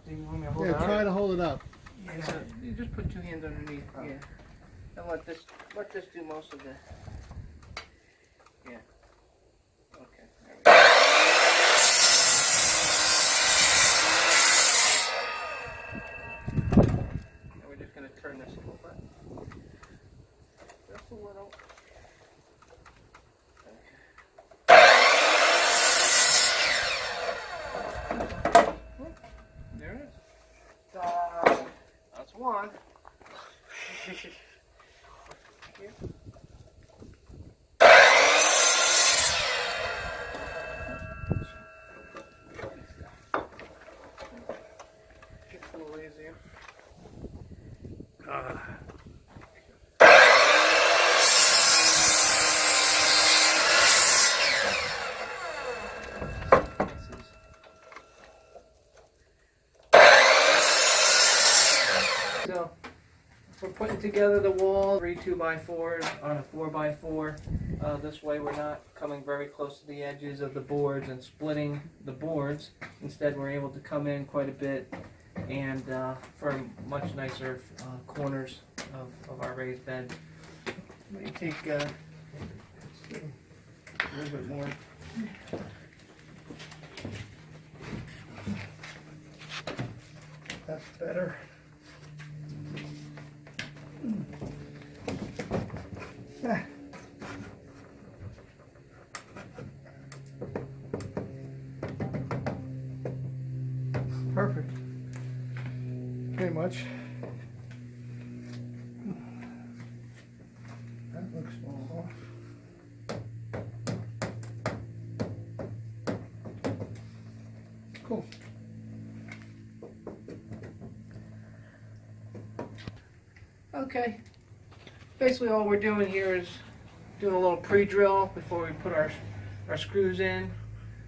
Do you want me to hold Yeah, it up? try to hold it up. Yeah, so you just put 2 hands underneath. Oh. Yeah. And let this do most of the. Yeah. Okay. There we go. Now we're just gonna turn this a little bit. Just a little. There it is. That's one. Here. Gets a little easier. So we're putting together the wall, 3 2x4s on a 4x4. This way we're not coming very close to the edges of the boards and splitting the boards. Instead we're able to come in quite a bit and for much nicer corners of our raised bed. Let me take a little bit more. That's better. Ah. Perfect. Pretty much. That looks all off. Cool. Okay. Basically all we're doing here is doing a little pre-drill before we put our screws in.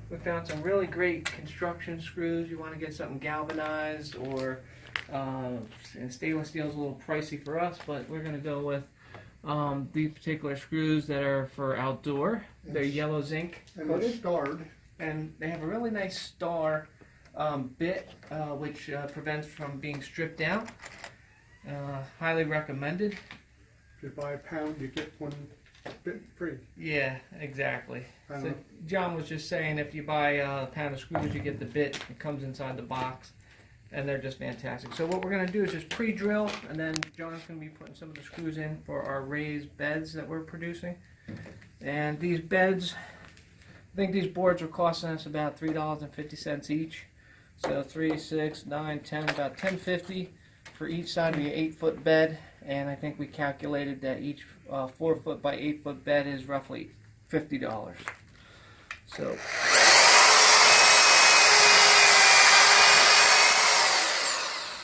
We found some really great construction screws. You want to get something galvanized or and stainless steel is a little pricey for us, but we're going to go with these particular screws that are for outdoor. They're yellow zinc And it's starred. and they have a really nice star bit which prevents from being stripped out. Highly recommended. If you buy a pound, you get one bit free. Yeah, exactly. So Pound. John was just saying if you buy a pound of screws, you get the bit. It comes inside the box, and they're just fantastic. So what we're going to do is just pre-drill, and then John's going to be putting some of the screws in for our raised beds that we're producing. And these beds, I think these boards are costing us about $3.50 each. So 3, 6, 9, 10, about $10.50 for each side of your 8-foot bed. And I think we calculated that each 4-foot by 8-foot bed is roughly $50. So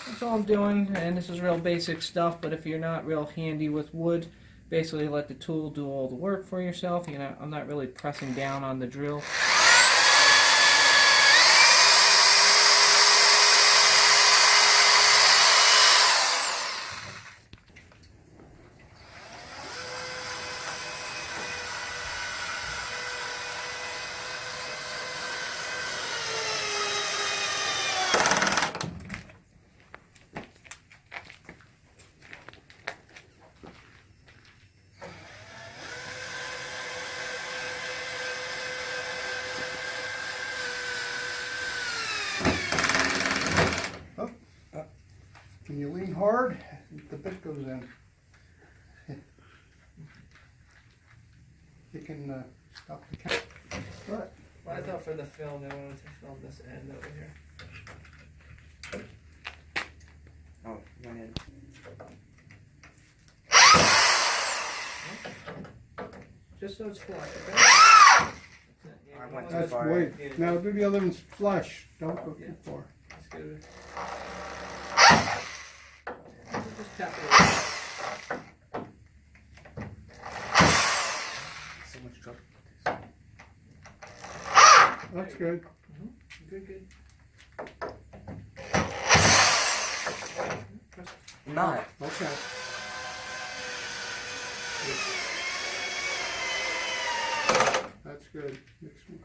that's all I'm doing, and this is real basic stuff, but if you're not real handy with wood, basically let the tool do all the work for yourself. You know, I'm not really pressing down on the drill. When you lean hard, the bit goes in. You can stop the camera. Right. Well, I thought for the film they wanted to film this end over here. Oh, you went in. Just so it's flush, okay? I went too That's far. great. Now do the other ones flush. Don't go Yeah. too far. Let's do it. Just tap it. So much trouble. That's good. Good, good. Not. Okay. That's good. Next one.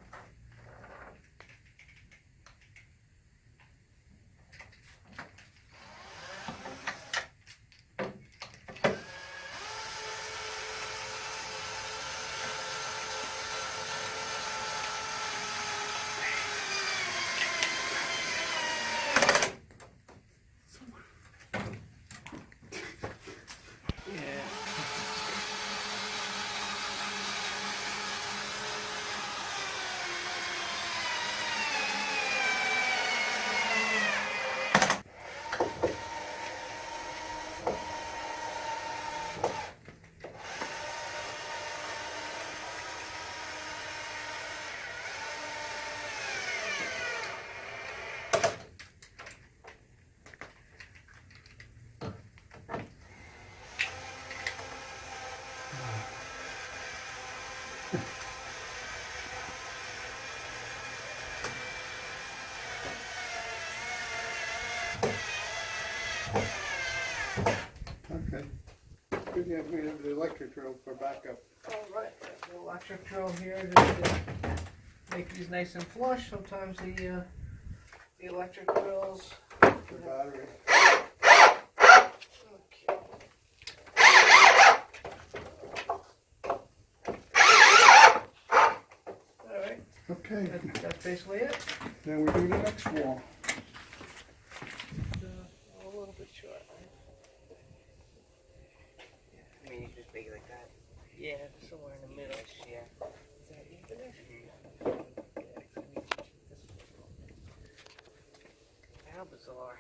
Okay. Good, yeah, we have the electric drill for backup. Alright, the electric drill here just to make these nice and flush. Sometimes the electric drills. The battery. Okay. Alright, Okay, that's basically it. then we do the next wall. A little bit short, right? I mean, you just make it like that. Yeah, somewhere in the middle. Yeah. Is that even How bizarre.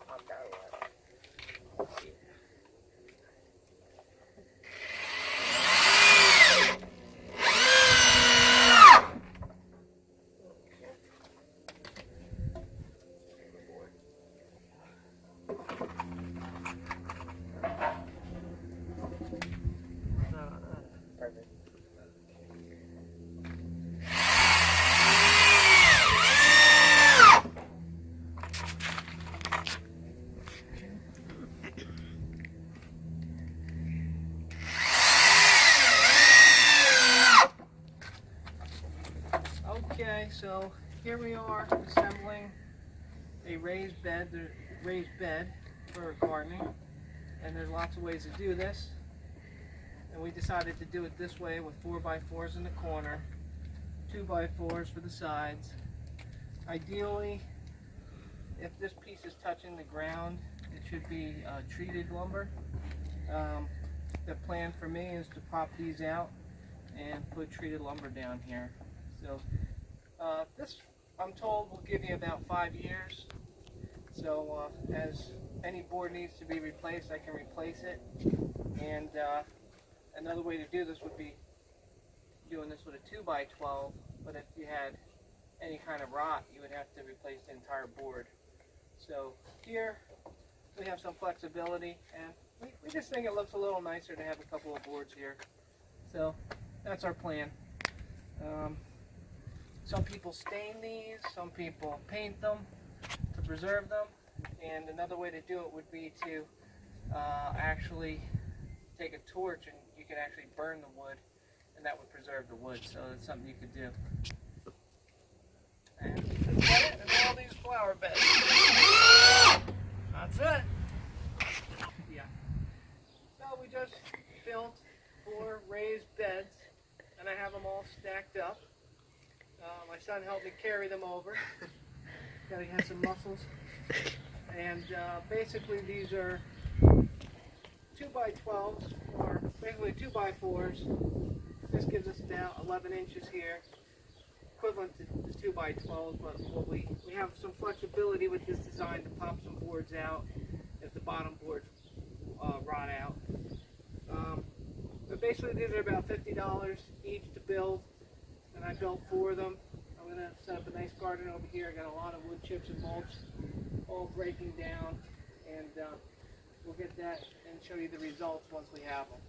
I'm done with it. Perfect. Okay, so here we are assembling a raised bed for gardening, and there's lots of ways to do this. And we decided to do it this way with 4x4s in the corner, 2x4s for the sides. Ideally, if this piece is touching the ground, it should be treated lumber. The plan for me is to pop these out and put treated lumber down here. So this, I'm told, will give you about 5 years. So as any board needs to be replaced, I can replace it. And another way to do this would be doing this with a 2x12, but if you had any kind of rot, you would have to replace the entire board. So here we have some flexibility, and we just think it looks a little nicer to have a couple of boards here. So that's our plan. Some people stain these, some people paint them to preserve them, and another way to do it would be to actually take a torch and you could actually burn the wood, and that would preserve the wood. So it's something you could do. And there's all these flower beds. That's it. Yeah. So we just built 4 raised beds, and I have them all stacked up. My son helped me carry them over. Gotta have some muscles. And basically these are 2x12s, or basically 2x4s. This gives us about 11 inches here, equivalent to 2x12s, but we have some flexibility with this design to pop some boards out if the bottom boards rot out. But basically these are about $50 each to build, and I built 4 of them. I'm going to set up a nice garden over here. I got a lot of wood chips and mulch all breaking down, and we'll get that and show you the results once we have them.